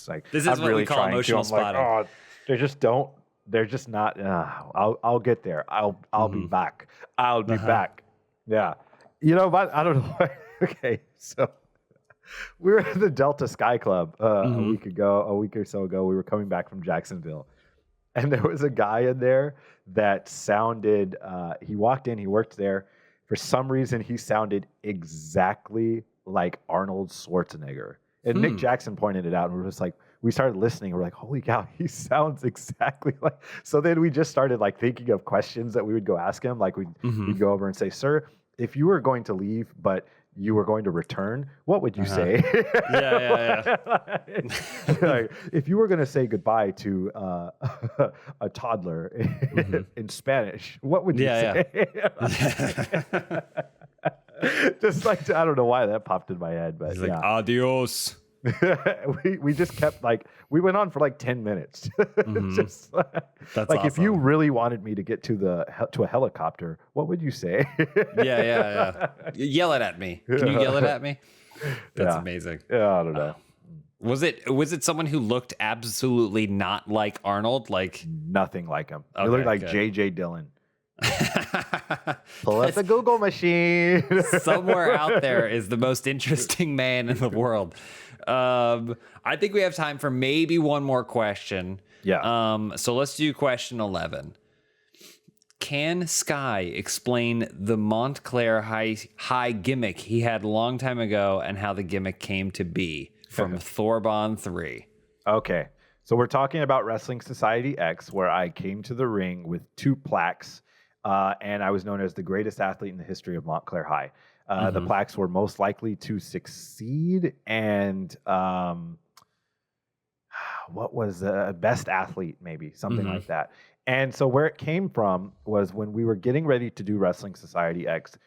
Like, This is I'm what really we call trying to. emotional I'm like, spotting. oh, they just don't. They're just not. I'll get there. I'll be back. I'll be back. Yeah. You know, but I don't know. Okay, so we were at the Delta Sky Club a week or so ago. We were coming back from Jacksonville, and there was a guy in there that sounded. He walked in. He worked there. For some reason, he sounded exactly like Arnold Schwarzenegger. And Nick Jackson pointed it out, and we started listening. We're like, holy cow, he sounds exactly like. So then we just started like thinking of questions that we would go ask him. Like we'd go over and say, sir, if you were going to leave, but you were going to return, what would you say? Yeah. Like, if you were going to say goodbye to a toddler in Spanish, what would you say? Just like, I don't know why that popped in my head, but He's like, adios. we just kept like, we went on for like 10 minutes. Just That's like, awesome. if you really wanted me to get to a helicopter, what would you say? Yeah. Yell it at me. Can you yell it at me? That's amazing. Yeah, I don't know. Was it someone who looked absolutely not like Arnold? Like, Nothing like him. He Okay, looked like good. J.J. Dillon. Pull up the Google machine. Somewhere out there is the most interesting man in the world. I think we have time for maybe one more question. Yeah. So let's do question 11. Can Sky explain the Montclair High gimmick he had a long time ago and how the gimmick came to be from Thorbon 3? Okay. So we're talking about Wrestling Society X, where I came to the ring with 2 plaques, and I was known as the greatest athlete in the history of Montclair High. The plaques were most likely to succeed, and what was best athlete, maybe something like that. And so where it came from was when we were getting ready to do Wrestling Society X,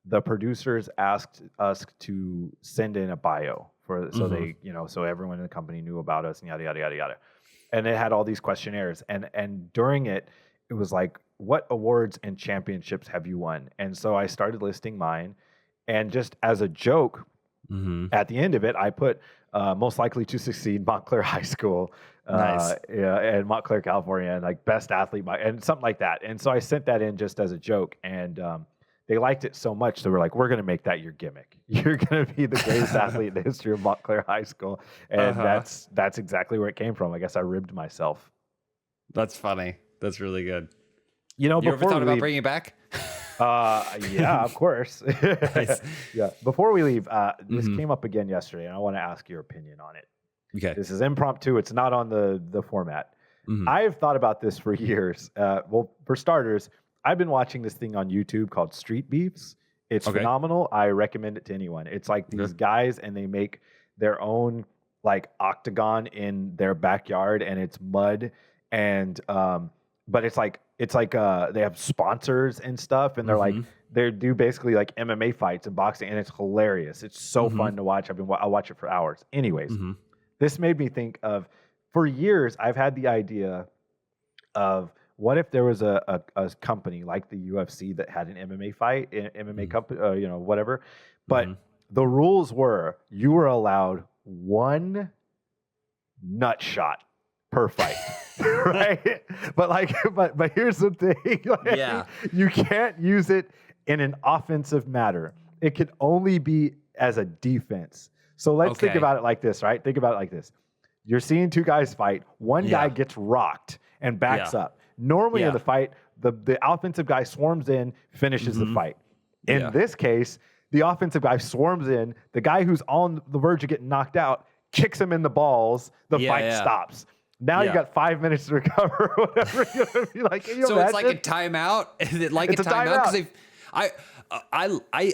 the producers asked us to send in a bio for so they, so everyone in the company knew about us and yada yada yada yada. And it had all these questionnaires, and during it was like, what awards and championships have you won? And so I started listing mine, and just as a joke, at the end of it, I put most likely to succeed Montclair High School, and Montclair, California, and like best athlete, and something like that. And so I sent that in just as a joke, and they liked it so much they were like, "We're going to make that your gimmick. You're going to be the greatest athlete in the history of Montclair High School." And that's exactly where it came from. I guess I ribbed myself. That's funny. That's really good. You ever thought about bringing it back? Yeah, of course. Nice. Yeah. Before we leave, this came up again yesterday, and I want to ask your opinion on it. Okay. This is impromptu. It's not on the format. I've thought about this for years. Well, for starters, I've been watching this thing on YouTube called Street Beefs. It's phenomenal. I recommend it to anyone. It's like these guys, and they make their own like octagon in their backyard, and it's mud, and but it's like they have sponsors and stuff, and they're like they do basically like MMA fights and boxing, and it's hilarious. It's so fun to watch. I'll watch it for hours. Anyways, this made me think of, for years I've had the idea of, what if there was a company like the UFC that had an MMA fight, MMA company, whatever, but the rules were you were allowed 1 nut shot per fight, right? But here's the thing, you can't use it in an offensive manner. It can only be as a defense. So let's think about it like this, right? Think about it like this. You're seeing 2 guys fight. One guy gets rocked and backs up. Normally in the fight, the offensive guy swarms in, finishes the fight. In this case, the offensive guy swarms in. The guy who's on the verge of getting knocked out kicks him in the balls. The fight stops. Now you got 5 minutes to recover or whatever. Like, can you so imagine? It's like a timeout? Is it like It's a timeout? Because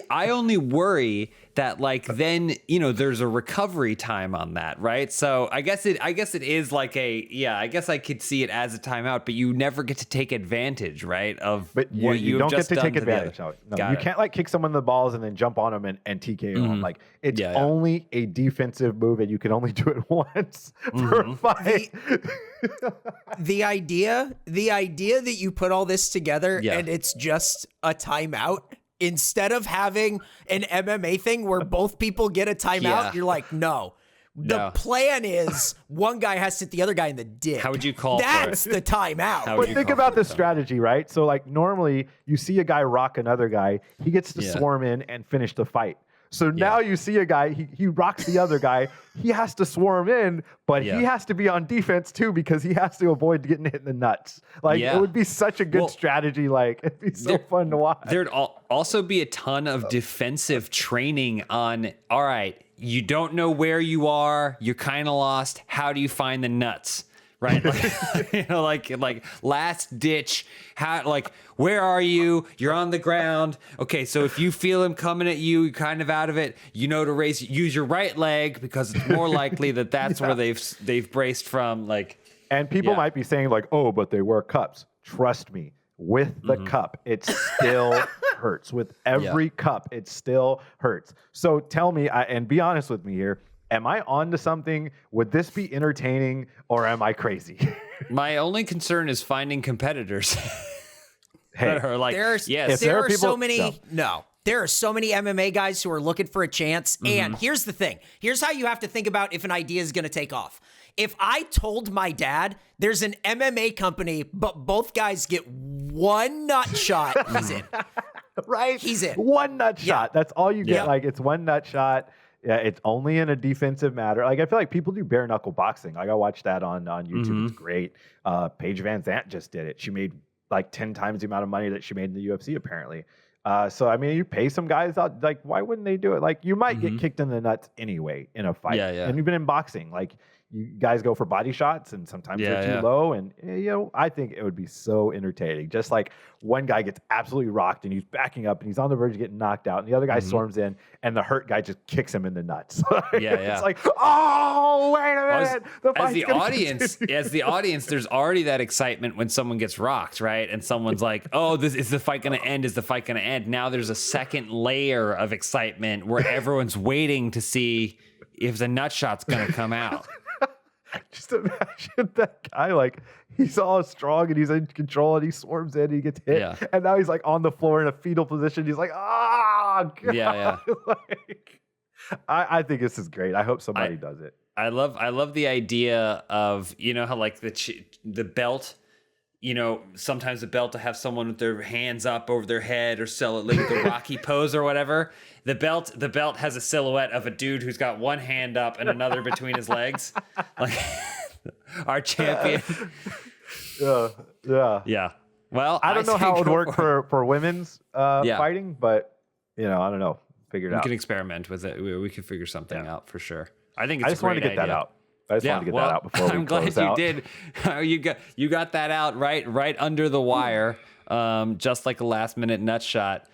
I only worry that like then there's a recovery time on that, right? So I guess it is like I guess I could see it as a timeout, but you never get to take advantage, right? But you don't get to take advantage of it. No, you can't like kick someone in the balls and then jump on them and TKO them. Like it's only a defensive move, and you can only do it once per fight. The idea that you put all this together and it's just a timeout, instead of having an MMA thing where both people get a timeout, you're like, no. The plan is one guy has to hit the other guy in the dick. How would you call That's the timeout. But think about the strategy, right? So like normally you see a guy rock another guy, he gets to swarm in and finish the fight. So now you see a guy, he rocks the other guy, he has to swarm in, but he has to be on defense too, because he has to avoid getting hit in the nuts. Like it would be such a good strategy. Like it'd be so fun to watch. There'd also be a ton of defensive training on, all right, you don't know where you are, you're kind of lost, how do you find the nuts? Right, like last ditch. How, like, where are you? You're on the ground. Okay, so if you feel him coming at you, you're kind of out of it. You know to use your right leg, because it's more likely that that's where they've braced from. Like, and people might be saying like, oh, but they wear cups. Trust me, with the cup, it still hurts. With every cup, it still hurts. So tell me, and be honest with me here. Am I on to something? Would this be entertaining, or am I crazy? My only concern is finding competitors. Hey, are like, there are so many MMA guys who are looking for a chance. And here's the thing. Here's how you have to think about if an idea is going to take off. If I told my dad there's an MMA company, but both guys get one nut shot, he's in. Right? He's in. One nut shot. That's all you get. Yeah. Like, it's one nut shot. Yeah, it's only in a defensive matter. Like, I feel like people do bare knuckle boxing. Like, I watched that on YouTube. It's great. Paige Van Zandt just did it. She made like 10 times the amount of money that she made in the UFC, apparently. So, I mean, you pay some guys out. Like, why wouldn't they do it? Like, you might get kicked in the nuts anyway in a fight. Yeah, yeah. And you've been in boxing. Like, you guys go for body shots, and sometimes they're too low. And, I think it would be so entertaining. Just like one guy gets absolutely rocked, and he's backing up, and he's on the verge of getting knocked out, and the other guy storms in, and the hurt guy just kicks him in the nuts. It's like, oh, wait a minute. As the audience, there's already that excitement when someone gets rocked, right? And someone's like, oh, is the fight going to end? Is the fight going to end? Now there's a second layer of excitement where everyone's waiting to see if the nut shot's going to come out. Just imagine that guy, like, he's all strong and he's in control, and he swarms in and he gets hit. And now he's like on the floor in a fetal position. He's like, God. Like, I think this is great. I hope somebody does it. I love the idea of, how like the belt, sometimes the belt to have someone with their hands up over their head or sell it like the Rocky pose or whatever. The belt has a silhouette of a dude who's got one hand up and another between his legs. Like our champion. Yeah. Well, I don't know how it would work for women's fighting, but I don't know. Figure it out. We can experiment with it. We can figure something out for sure. I think it's I just wanted to get that out. I just wanted to get that out before we I'm glad close you did. You got that out right under the wire, just like a last minute nut shot.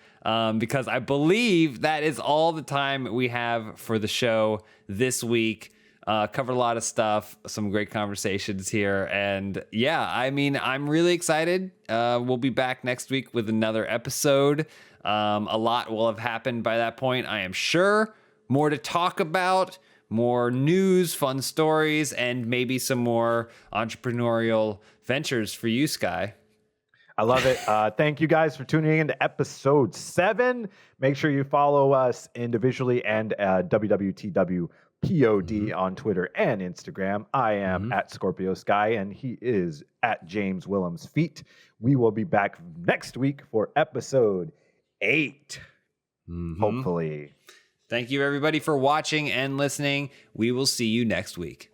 Because I believe that is all the time we have for the show this week. Covered a lot of stuff, some great conversations here. And I'm really excited. We'll be back next week with another episode. A lot will have happened by that point, I am sure. More to talk about, more news, fun stories, and maybe some more entrepreneurial ventures for you, Sky. I love it. Thank you guys for tuning in to episode 7. Make sure you follow us individually and WWTWPOD on Twitter and Instagram. I am at Scorpio Sky, and he is at James Willems Feet. We will be back next week for episode 8. Hopefully. Thank you, everybody, for watching and listening. We will see you next week.